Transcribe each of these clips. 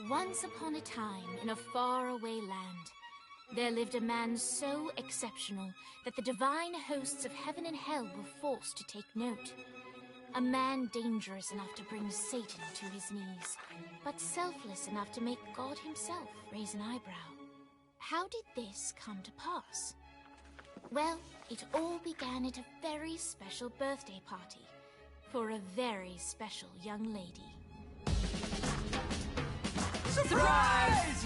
Once upon a time, in a faraway land, there lived a man so exceptional that the divine hosts of heaven and hell were forced to take note. A man dangerous enough to bring Satan to his knees, but selfless enough to make God himself raise an eyebrow. How did this come to pass? Well, it all began at a very special birthday party for a very special young lady. Surprise!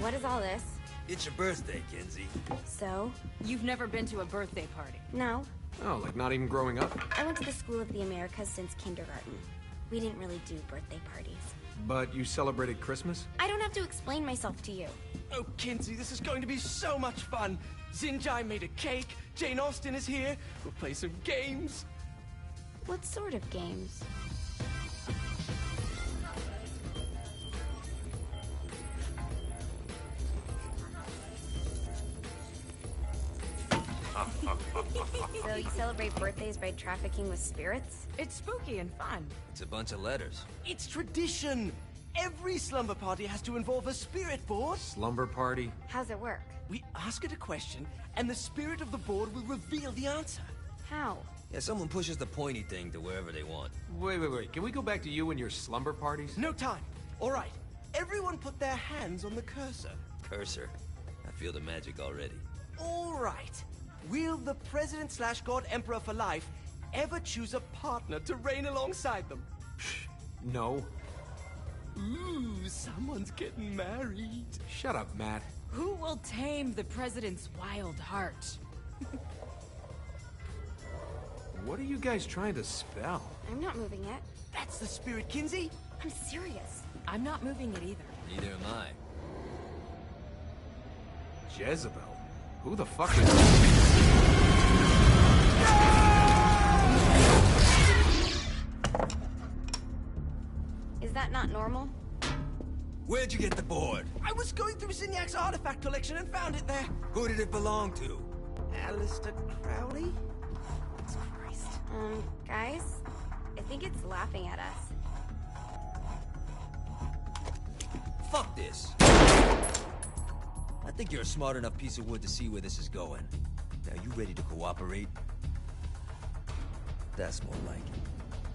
What is all this? It's your birthday, Kinsey. So? You've never been to a birthday party? No. Oh, like not even growing up? I went to the School of the Americas since kindergarten. We didn't really do birthday parties. But you celebrated Christmas? I don't have to explain myself to you. Oh, Kinsey, this is going to be so much fun. Xinjai made a cake, Jane Austen is here, we'll play some games. What sort of games? So you celebrate birthdays by trafficking with spirits? It's spooky and fun. It's a bunch of letters. It's tradition. Every slumber party has to involve a spirit board. Slumber party? How's it work? We ask it a question, and the spirit of the board will reveal the answer. How? Yeah, someone pushes the pointy thing to wherever they want. Wait. Can we go back to you and your slumber parties? No time. All right. Everyone put their hands on the cursor. Cursor. I feel the magic already. All right. Will the President/God Emperor for life ever choose a partner to reign alongside them? No. Ooh, someone's getting married. Shut up, Matt. Who will tame the president's wild heart? What are you guys trying to spell? I'm not moving it. That's the spirit, Kinsey. I'm serious. I'm not moving it either. Neither am I. Jezebel? Who the fuck is... Is that not normal? Where'd you get the board? I was going through Signac's artifact collection and found it there. Who did it belong to? Alistair Crowley? Christ. Guys? I think it's laughing at us. Fuck this. I think you're a smart enough piece of wood to see where this is going. Now, you ready to cooperate? That's more like it.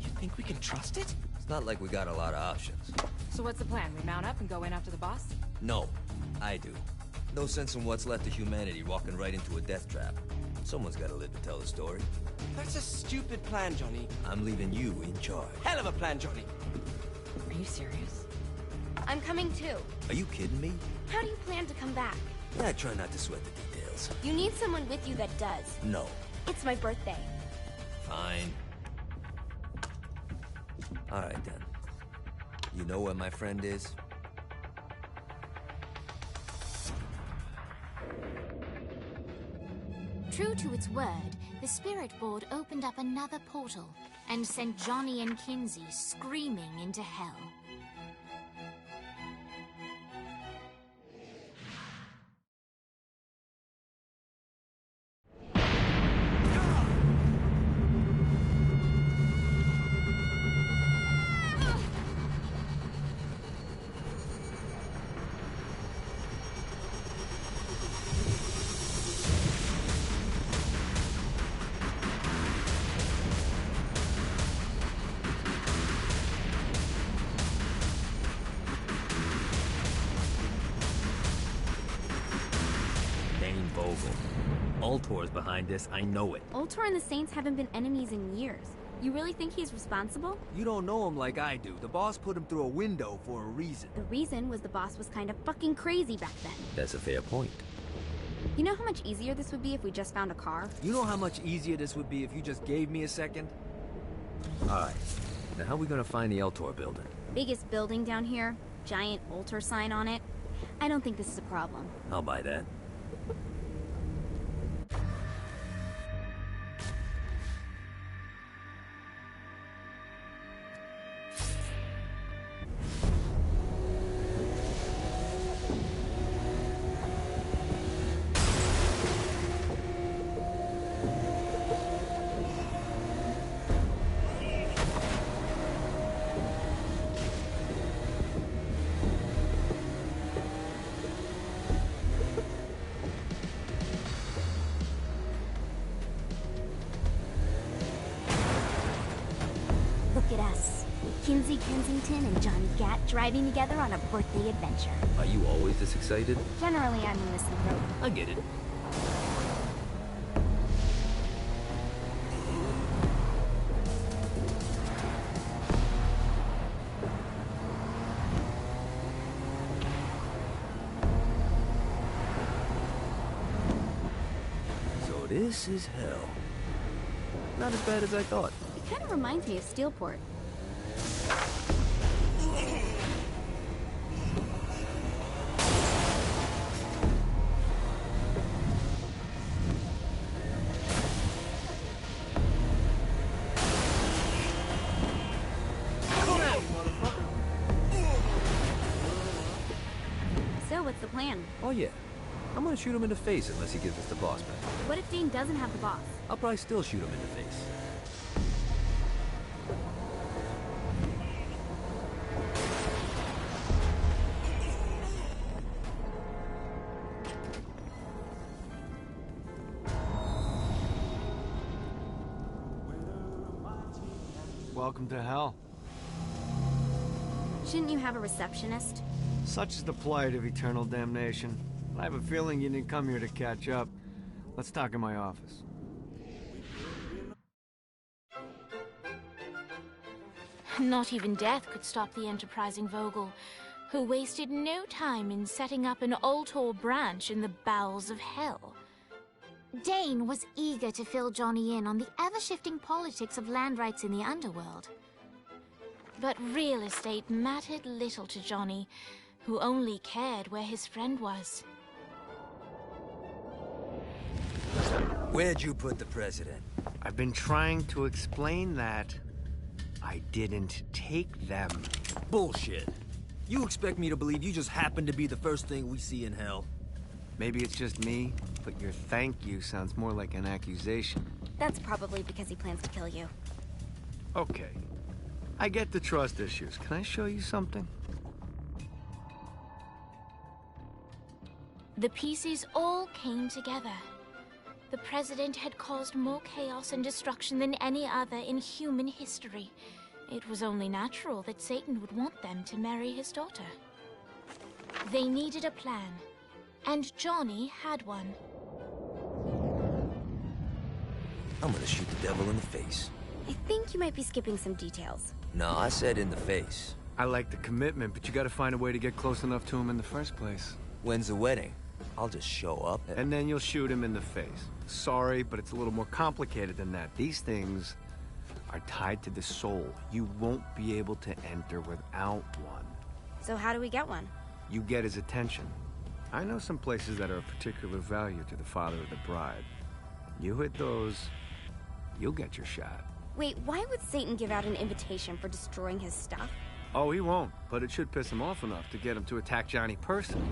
You think we can trust it? It's not like we got a lot of options. So what's the plan? We mount up and go in after the boss? No, I do. No sense in what's left of humanity walking right into a death trap. Someone's gotta live to tell the story. That's a stupid plan, Johnny. I'm leaving you in charge. Hell of a plan, Johnny. Are you serious? I'm coming too. Are you kidding me? How do you plan to come back? Yeah, I try not to sweat the details. You need someone with you that does. No. It's my birthday. Fine. Alright then. You know where my friend is? True to its word, the spirit board opened up another portal and sent Johnny and Kinsey screaming into hell. Ultor's behind this, I know it. Ultor and the Saints haven't been enemies in years. You really think he's responsible? You don't know him like I do. The boss put him through a window for a reason. The reason was the boss was kind of fucking crazy back then. That's a fair point. You know how much easier this would be if we just found a car? You know how much easier this would be if you just gave me a second? Alright. Now how are we gonna find the Ultor building? Biggest building down here. Giant Ultor sign on it. I don't think this is a problem. I'll buy that. Look at us. Kinsey Kensington and Johnny Gat driving together on a birthday adventure. Are you always this excited? Generally, I'm a misanthrope. I get it. So this is hell. Not as bad as I thought. It kind of reminds me of Steelport. So, what's the plan? Oh yeah. I'm gonna shoot him in the face unless he gives us the boss back. What if Dane doesn't have the boss? I'll probably still shoot him in the face. Welcome to hell. Shouldn't you have a receptionist? Such is the plight of eternal damnation. I have a feeling you didn't come here to catch up. Let's talk in my office. Not even death could stop the enterprising Vogel, who wasted no time in setting up an Ultor branch in the bowels of hell. Dane was eager to fill Johnny in on the ever-shifting politics of land rights in the underworld. But real estate mattered little to Johnny, who only cared where his friend was. Where'd you put the president? I've been trying to explain that. I didn't take them. Bullshit. You expect me to believe you just happened to be the first thing we see in hell? Maybe it's just me, but your thank you sounds more like an accusation. That's probably because he plans to kill you. Okay. I get the trust issues. Can I show you something? The pieces all came together. The president had caused more chaos and destruction than any other in human history. It was only natural that Satan would want them to marry his daughter. They needed a plan, and Johnny had one. I'm gonna shoot the devil in the face. I think you might be skipping some details. No, I said in the face. I like the commitment, but you gotta find a way to get close enough to him in the first place. When's the wedding? I'll just show up. And then you'll shoot him in the face. Sorry, but it's a little more complicated than that. These things are tied to the soul. You won't be able to enter without one. So how do we get one? You get his attention. I know some places that are of particular value to the father of the bride. You hit those, you'll get your shot. Wait, why would Satan give out an invitation for destroying his stuff? Oh, he won't, but it should piss him off enough to get him to attack Johnny personally.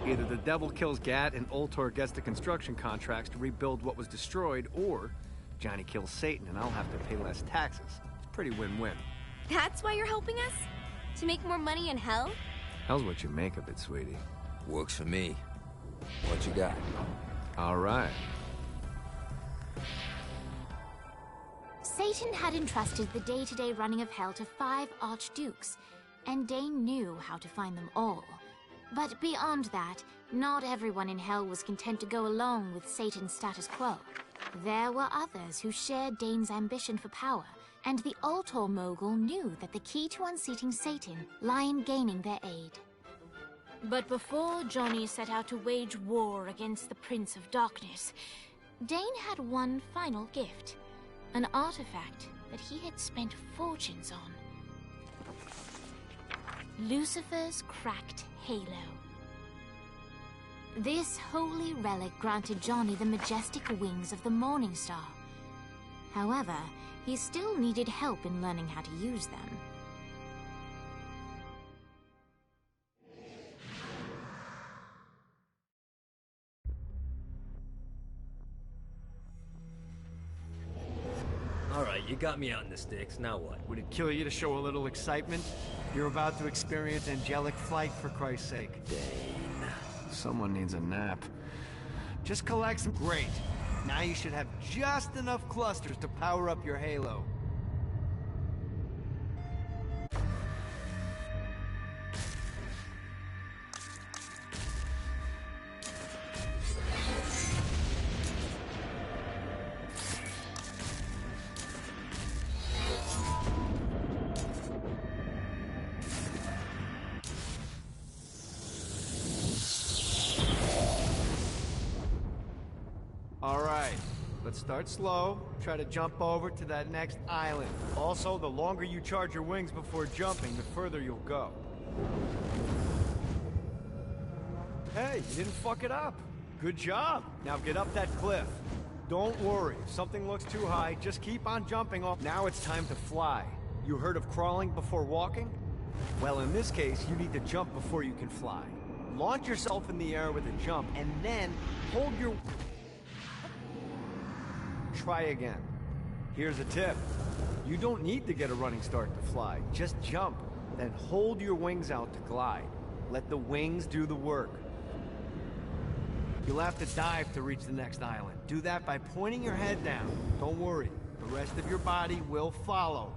Either the devil kills Gat and Ultor gets the construction contracts to rebuild what was destroyed, or Johnny kills Satan and I'll have to pay less taxes. It's pretty win-win. That's why you're helping us? To make more money in hell? Hell's what you make of it, sweetie. Works for me. What you got? All right. Satan had entrusted the day-to-day running of hell to 5 archdukes, and Dane knew how to find them all. But beyond that, not everyone in hell was content to go along with Satan's status quo. There were others who shared Dane's ambition for power, and the Ultor mogul knew that the key to unseating Satan lay in gaining their aid. But before Johnny set out to wage war against the Prince of Darkness, Dane had one final gift. An artifact that he had spent fortunes on. Lucifer's cracked halo. This holy relic granted Johnny the majestic wings of the Morning Star. However, he still needed help in learning how to use them. Alright, you got me out in the sticks, now what? Would it kill you to show a little excitement? You're about to experience angelic flight, for Christ's sake. Dane. Someone needs a nap. Just collect some... Great. Now you should have just enough clusters to power up your halo. start slow. Try to jump over to that next island. Also, the longer you charge your wings before jumping, the further you'll go. Hey, you didn't fuck it up. Good job. Now get up that cliff. Don't worry, if something looks too high, just keep on jumping off. Now it's time to fly. You heard of crawling before walking? Well, in this case, you need to jump before you can fly. Launch yourself in the air with a jump, and then hold your... Try again. Here's a tip. You don't need to get a running start to fly. Just jump, then hold your wings out to glide. Let the wings do the work. You'll have to dive to reach the next island. Do that by pointing your head down. Don't worry, the rest of your body will follow.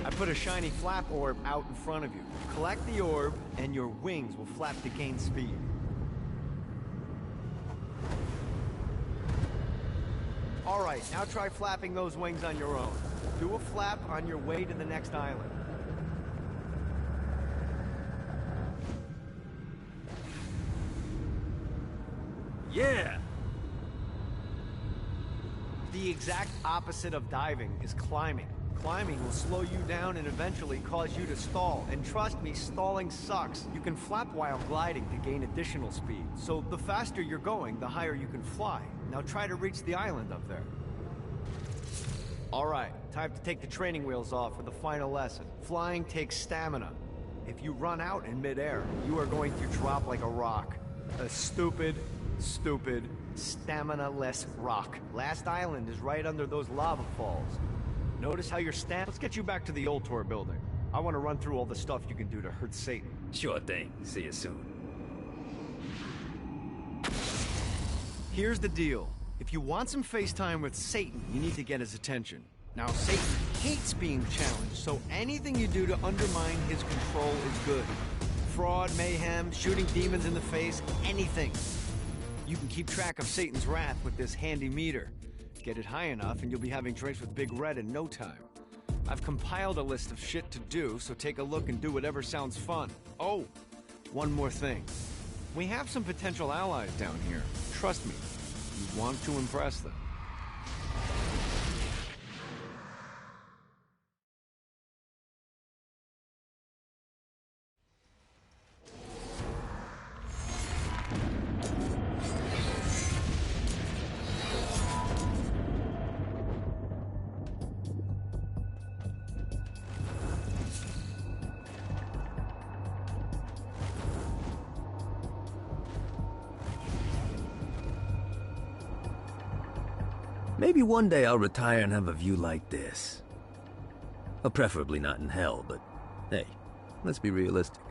I put a shiny flap orb out in front of you. Collect the orb, and your wings will flap to gain speed. Alright, now try flapping those wings on your own. Do a flap on your way to the next island. Yeah! The exact opposite of diving is climbing. Climbing will slow you down and eventually cause you to stall. And trust me, stalling sucks. You can flap while gliding to gain additional speed. So the faster you're going, the higher you can fly. Now try to reach the island up there. Alright, time to take the training wheels off for the final lesson. Flying takes stamina. If you run out in midair, you are going to drop like a rock. A stupid, stamina-less rock. Last island is right under those lava falls. Notice how your stamina... Let's get you back to the Ultor building. I want to run through all the stuff you can do to hurt Satan. Sure thing. See you soon. Here's the deal. If you want some FaceTime with Satan, you need to get his attention. Now, Satan hates being challenged, so anything you do to undermine his control is good. Fraud, mayhem, shooting demons in the face, anything. You can keep track of Satan's wrath with this handy meter. Get it high enough and you'll be having drinks with Big Red in no time. I've compiled a list of shit to do, so take a look and do whatever sounds fun. Oh, one more thing. We have some potential allies down here. Trust me, you want to impress them. Maybe one day I'll retire and have a view like this. Well, preferably not in hell, but hey, let's be realistic.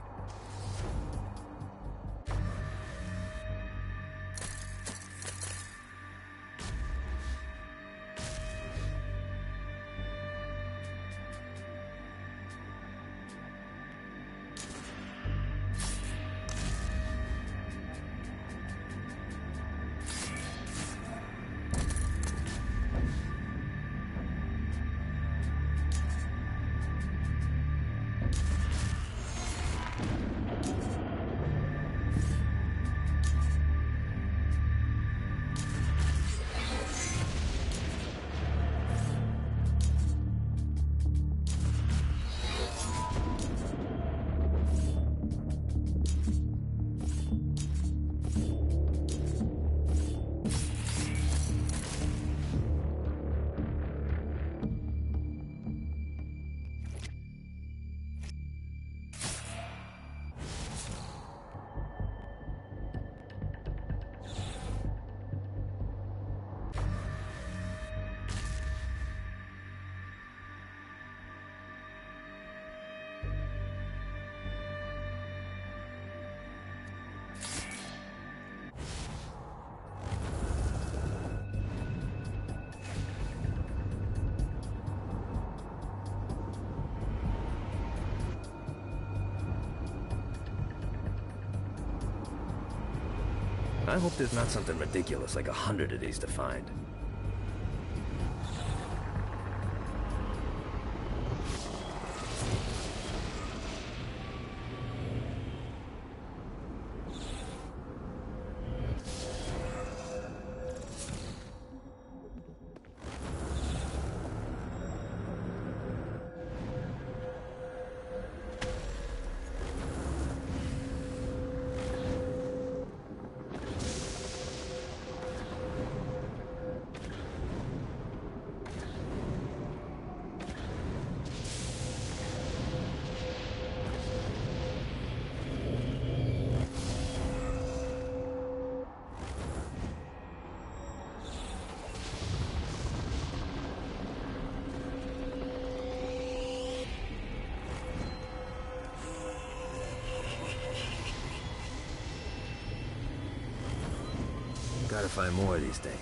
I hope there's not something ridiculous like 100 of these to find. Gotta find more of these things.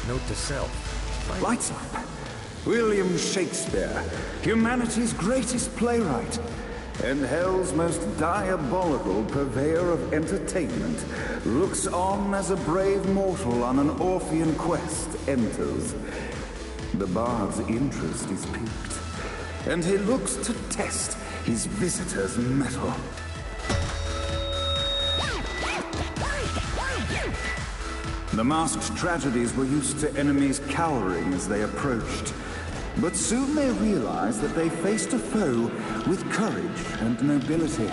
Note to self. Lights up. William Shakespeare, humanity's greatest playwright, and hell's most diabolical purveyor of entertainment, looks on as a brave mortal on an Orphean quest enters. The bard's interest is piqued, and he looks to test his visitor's mettle. The masked tragedies were used to enemies cowering as they approached. But soon they realized that they faced a foe with courage and nobility,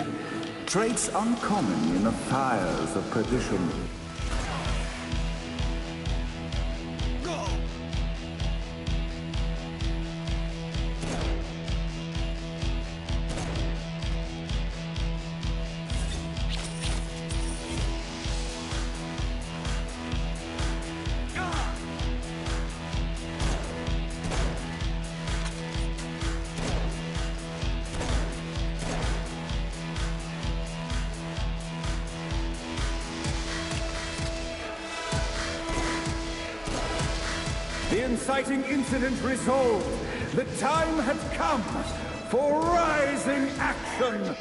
traits uncommon in the fires of perdition. The inciting incident resolved. The time had come for rising action.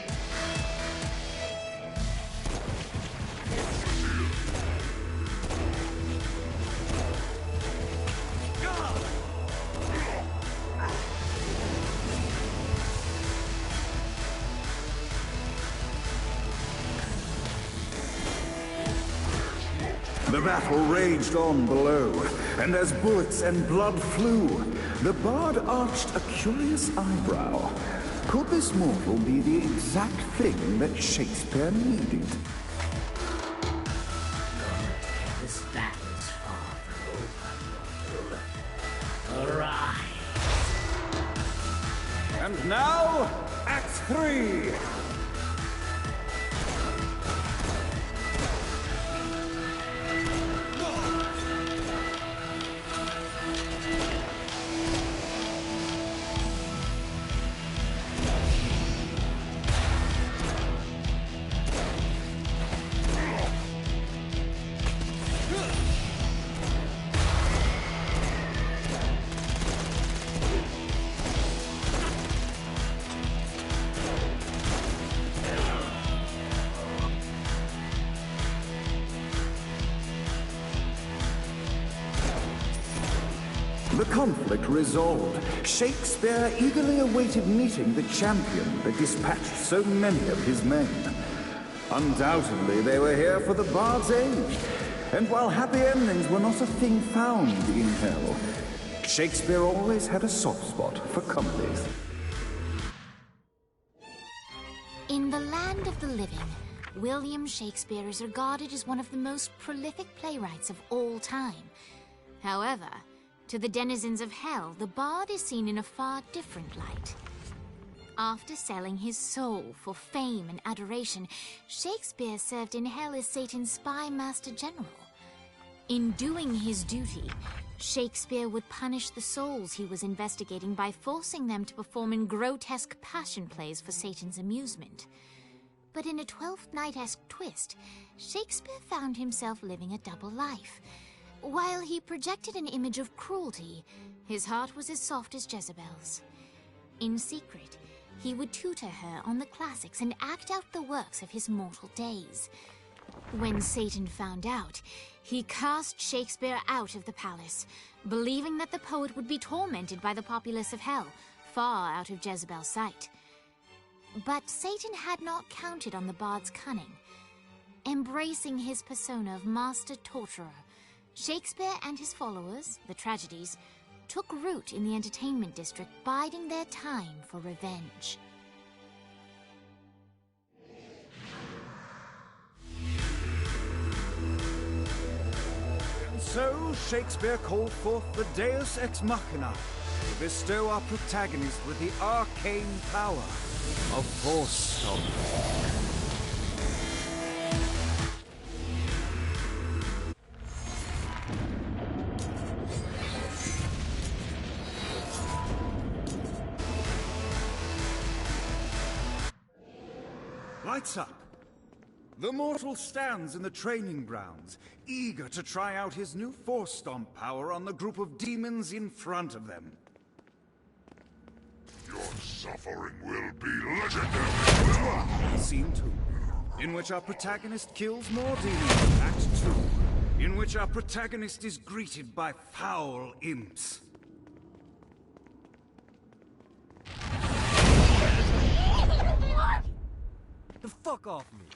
The battle raged on below, and as bullets and blood flew, the bard arched a curious eyebrow. Could this mortal be the exact thing that Shakespeare needed? This battle is far from over. Arise! And now, Act 3! The conflict resolved, Shakespeare eagerly awaited meeting the champion that dispatched so many of his men. Undoubtedly, they were here for the bard's age, and while happy endings were not a thing found in hell, Shakespeare always had a soft spot for comedies. In the land of the living, William Shakespeare is regarded as one of the most prolific playwrights of all time. However, to the denizens of hell, the bard is seen in a far different light. After selling his soul for fame and adoration, Shakespeare served in hell as Satan's spy master general. In doing his duty, Shakespeare would punish the souls he was investigating by forcing them to perform in grotesque passion plays for Satan's amusement. But in a Twelfth Night-esque twist, Shakespeare found himself living a double life. While he projected an image of cruelty, his heart was as soft as Jezebel's. In secret, he would tutor her on the classics and act out the works of his mortal days. When Satan found out, he cast Shakespeare out of the palace, believing that the poet would be tormented by the populace of hell, far out of Jezebel's sight. But Satan had not counted on the bard's cunning. Embracing his persona of master torturer, Shakespeare and his followers, the tragedies, took root in the entertainment district, biding their time for revenge. So, Shakespeare called forth the Deus Ex Machina to bestow our protagonist with the arcane power of Force Stomp. Lights up. The mortal stands in the training grounds, eager to try out his new Force Stomp power on the group of demons in front of them. Your suffering will be legendary! Scene 2, in which our protagonist kills more demons. Act 2, in which our protagonist is greeted by foul imps. The fuck off me!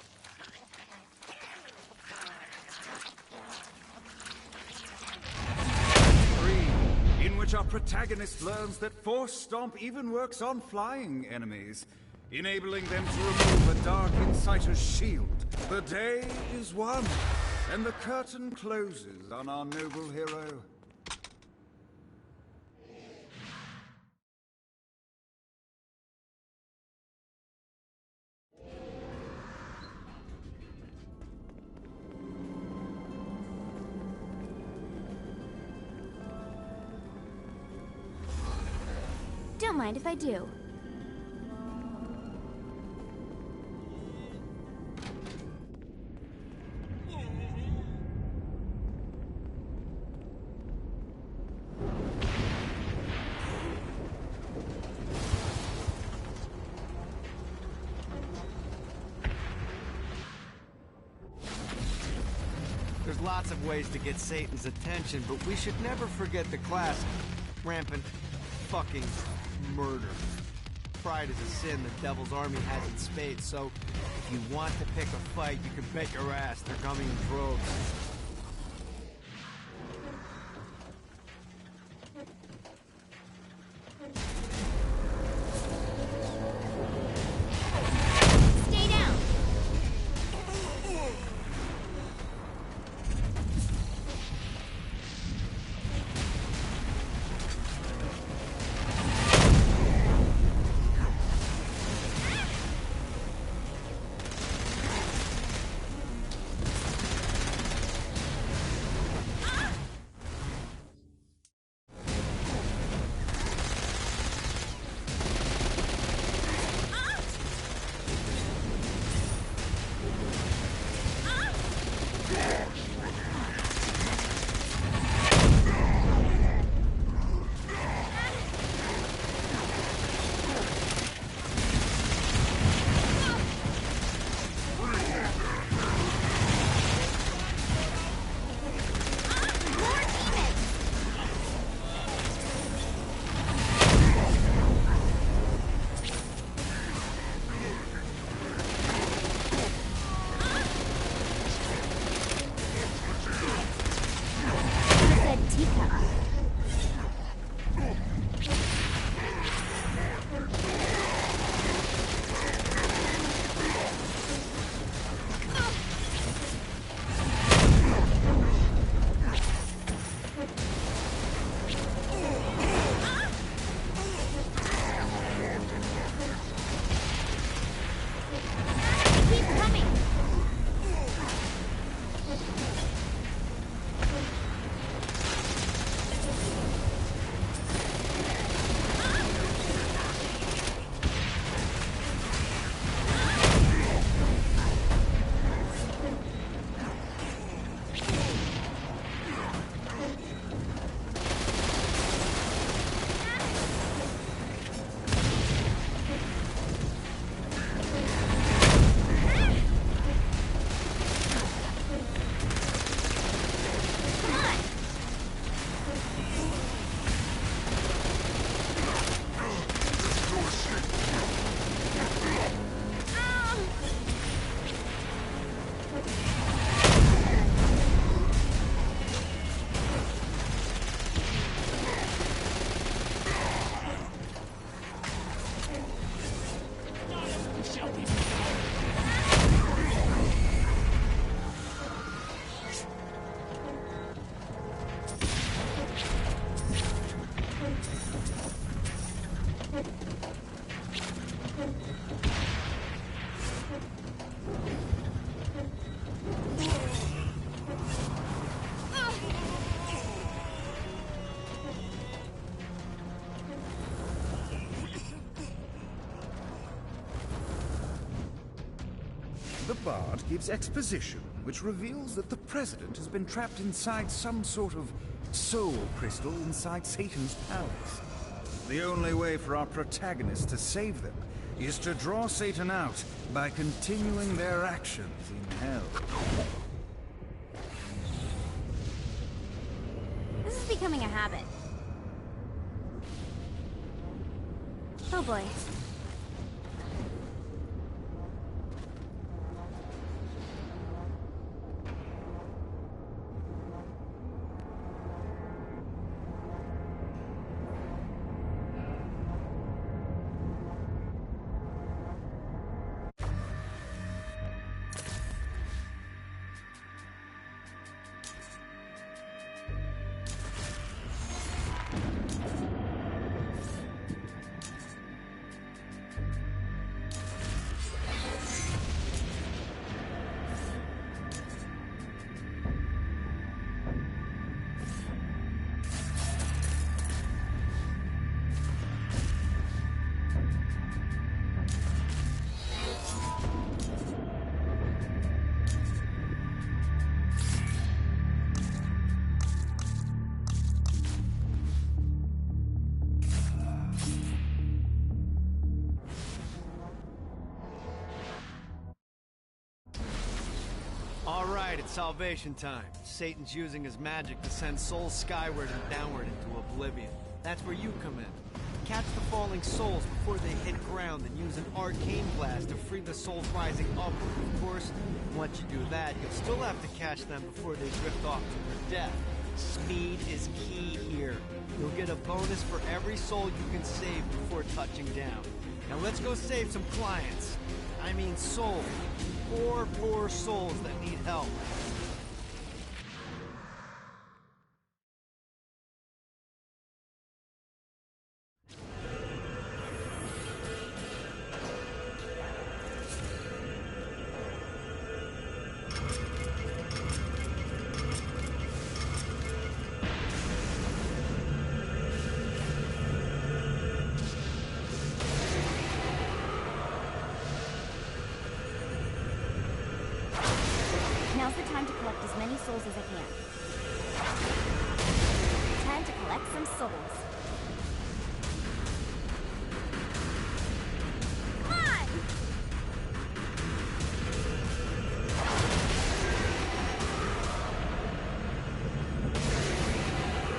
In which our protagonist learns that Force Stomp even works on flying enemies, enabling them to remove a Dark Inciter's shield. The day is won, and the curtain closes on our noble hero. Don't mind if I do. There's lots of ways to get Satan's attention, but we should never forget the classic rampant fucking murder. Pride is a sin the Devil's Army has in spades, so if you want to pick a fight, you can bet your ass they're coming in droves. Stay down! Bard gives exposition, which reveals that the President has been trapped inside some sort of soul crystal inside Satan's palace. The only way for our protagonists to save them is to draw Satan out by continuing their actions in hell. This is becoming a habit. Oh boy. Alright, it's salvation time. Satan's using his magic to send souls skyward and downward into oblivion. That's where you come in. Catch the falling souls before they hit ground and use an arcane blast to free the souls rising upward. Of course, once you do that, you'll still have to catch them before they drift off to their death. Speed is key here. You'll get a bonus for every soul you can save before touching down. Now let's go save some clients. I mean souls. Poor souls that need help. Now's the time to collect as many souls as I can. Time to collect some souls. Come on!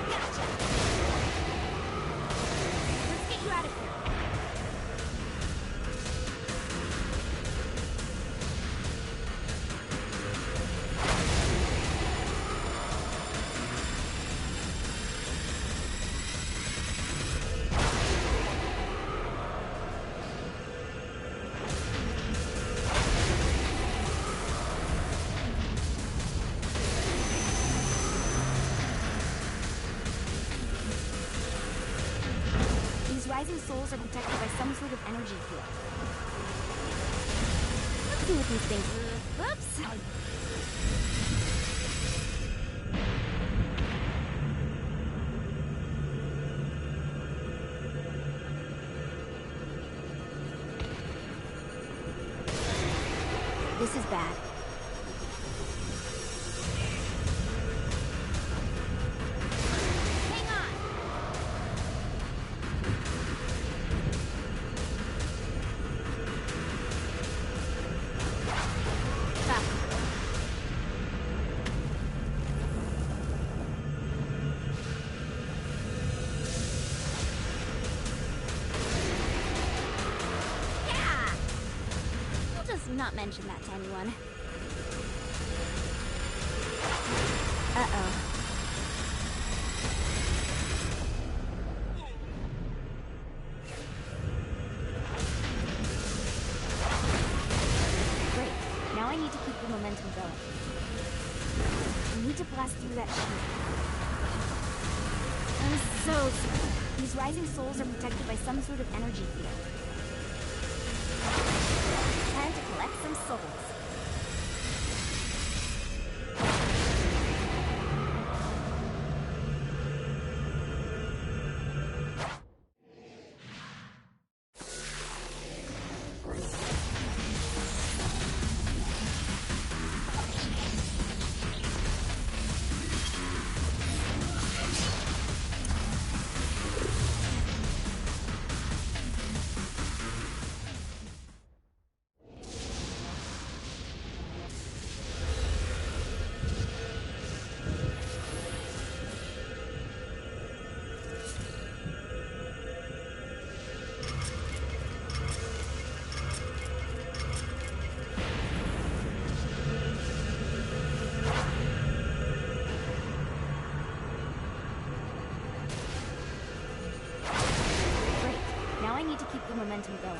Gotcha! Let's get you out of here. Rising souls are protected by some sort of energy field. Let's see what these things are. Whoops! This is bad. Not mention that to anyone. Uh-oh. Great. Now I need to keep the momentum going. I need to blast through that shield. I'm so sorry. These rising souls are protected by some sort of energy field. Time to collect some souls. the momentum going.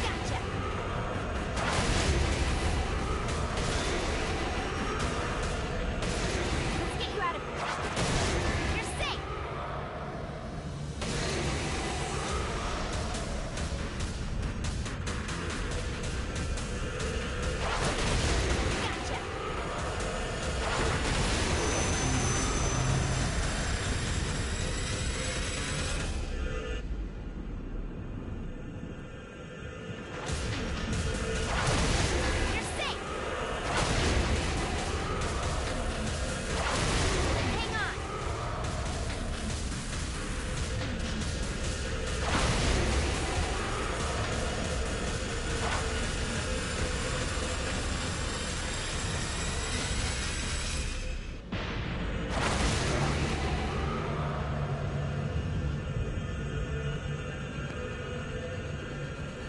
Gotcha! Let's get you out of here. You're safe! Gotcha! You're safe! Hang on!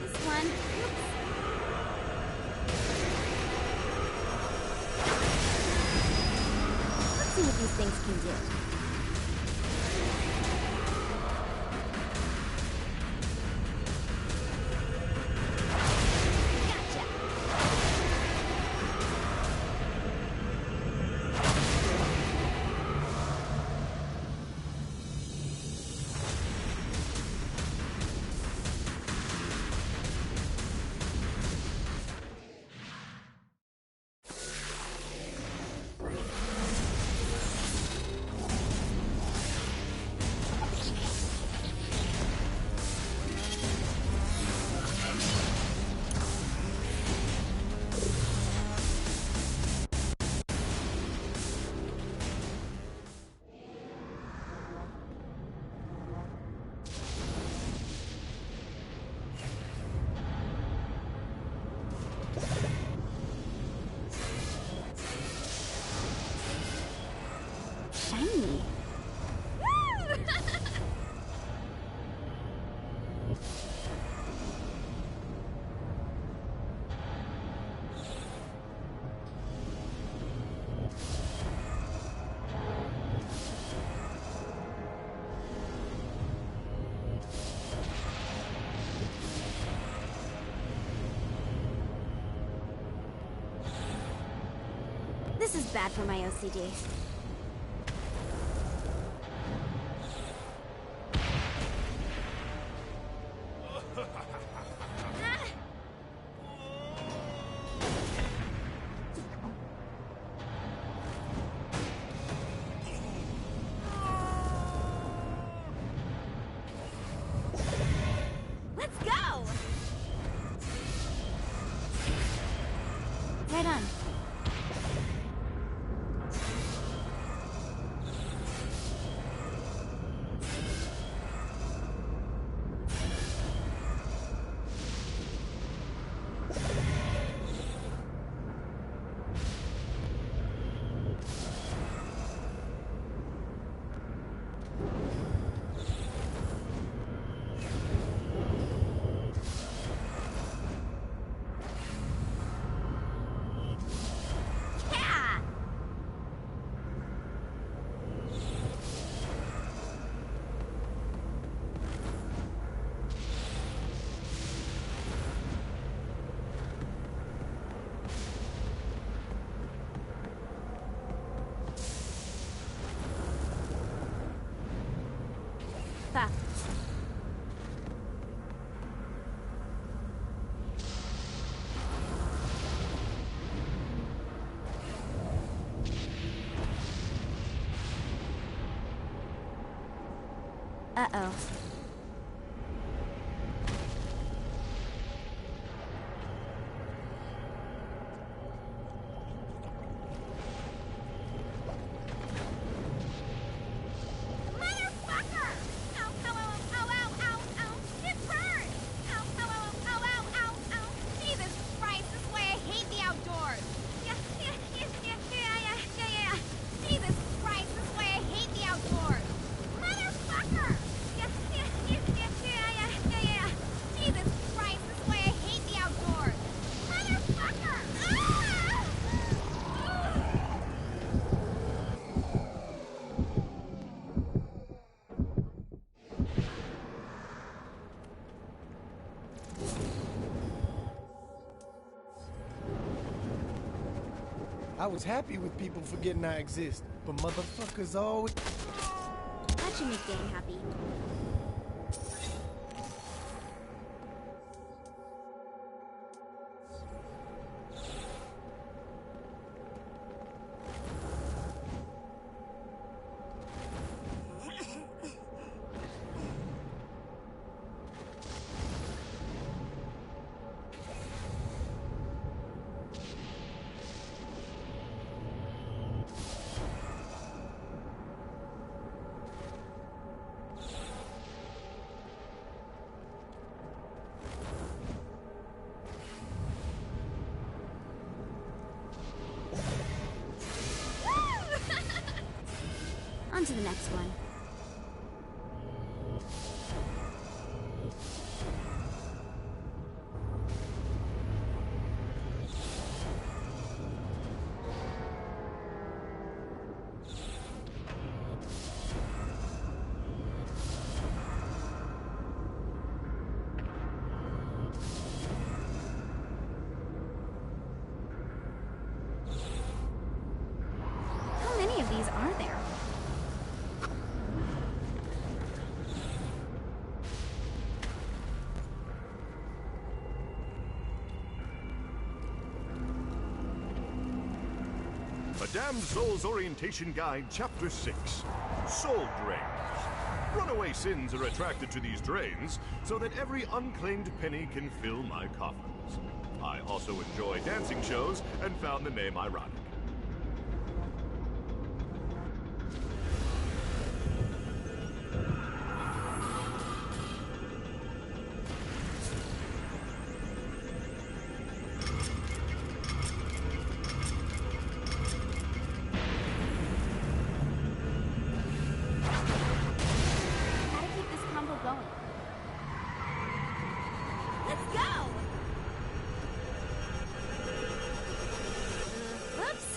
This one. Oops. Let's see what these things can do. Gotcha! Shiny. This is bad for my OCD. Let's go! Right on. Yeah! Fuck. Uh-oh. Motherfucker! Ow, ow, ow, ow, ow, ow, ow. It burns! Ow, ow, ow, ow, ow, ow, ow. Jesus Christ, this is why I hate the outdoors. Yeah. Jesus Christ, this is why I hate the outdoors. Motherfucker! Yeah. I was happy with people forgetting I exist, but motherfuckers always... That should make Dane happy. On to the next one. How many of these are there? A Damned Soul's Orientation Guide, Chapter 6. Soul Drains. Runaway sins are attracted to these drains so that every unclaimed penny can fill my coffers. I also enjoy dancing shows and found the name ironic. Gotta keep this combo going. Let's go! Whoops.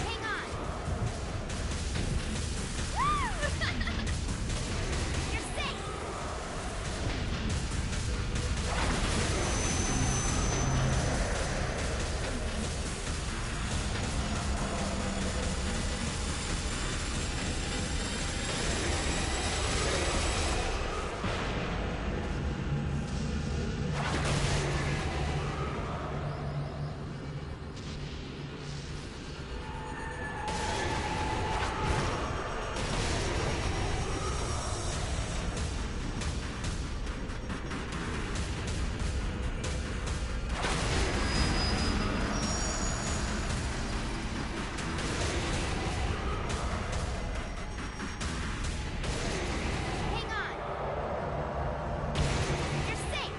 Hang on. Woo! You're safe. Hang on. You're safe.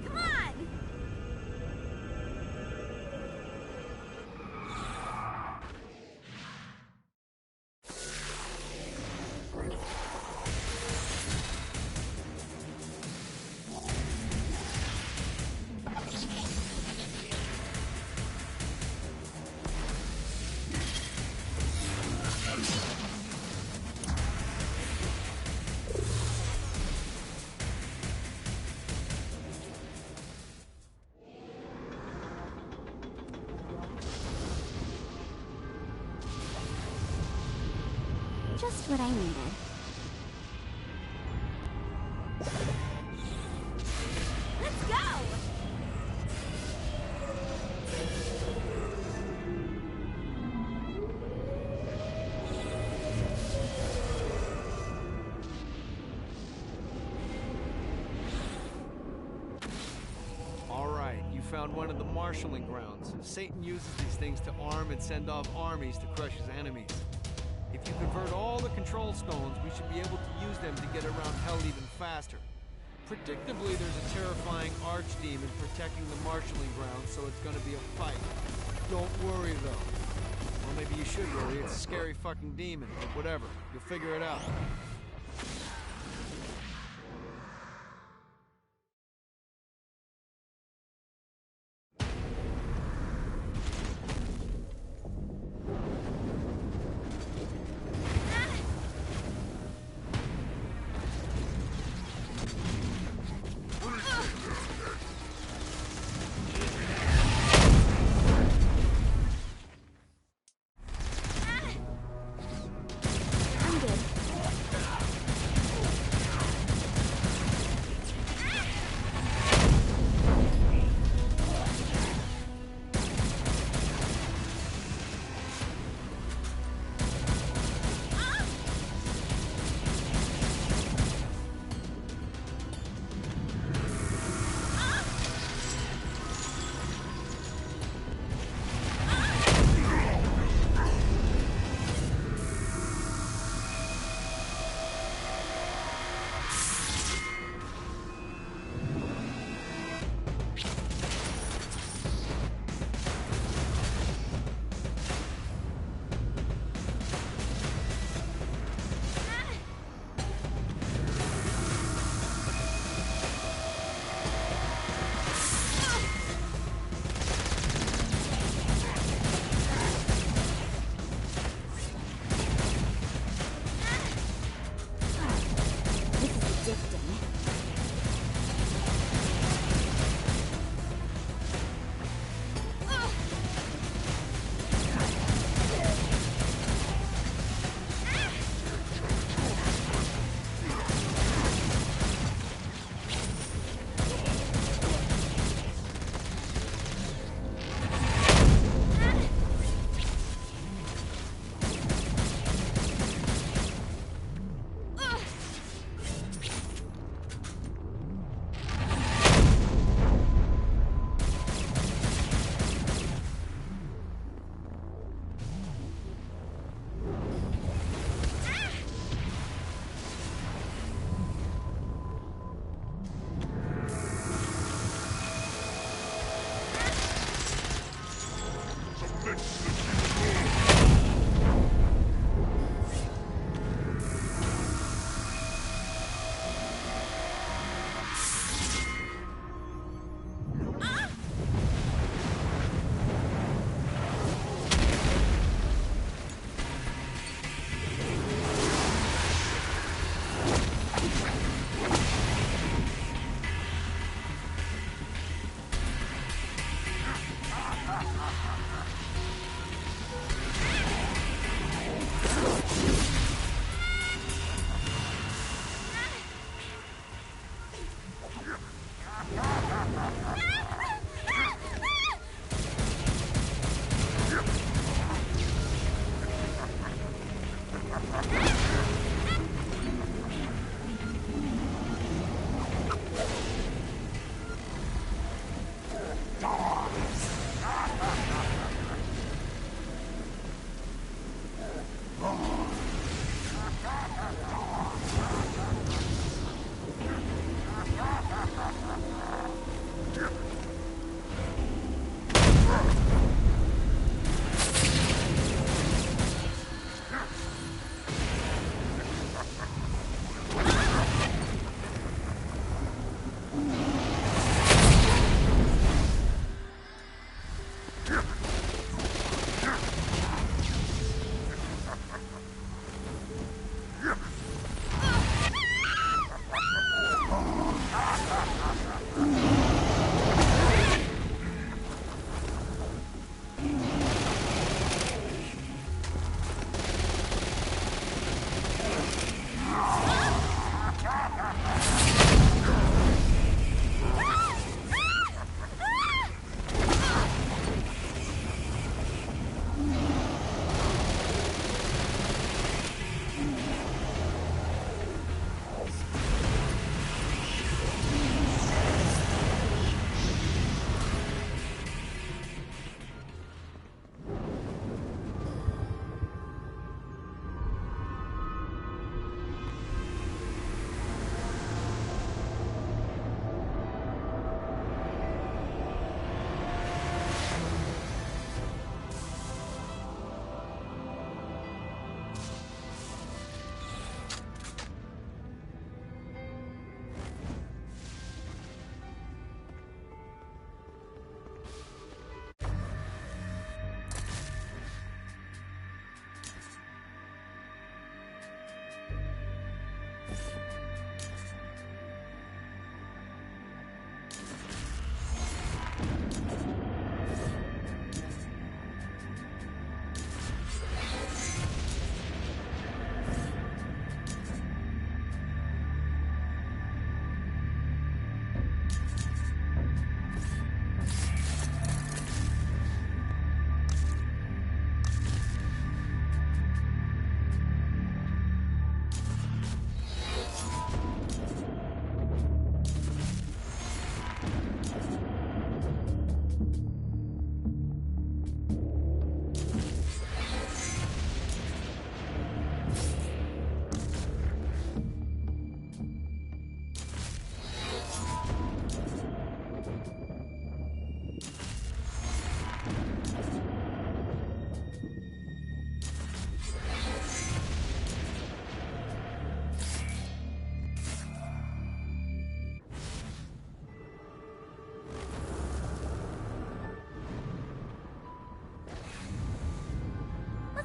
Come on. Just what I needed. Let's go! All right, you found around one of the marshalling grounds. Satan uses these things to arm and send off armies to crush his enemies. If you convert all the control stones, we should be able to use them to get around hell even faster. Predictably, there's a terrifying archdemon protecting the marshalling grounds, so it's gonna be a fight. Don't worry, though. Well, maybe you should worry. It's a scary fucking demon, but whatever. You'll figure it out.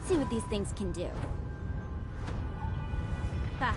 Let's see what these things can do. Bah.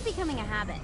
Becoming a habit.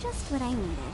Just what I needed.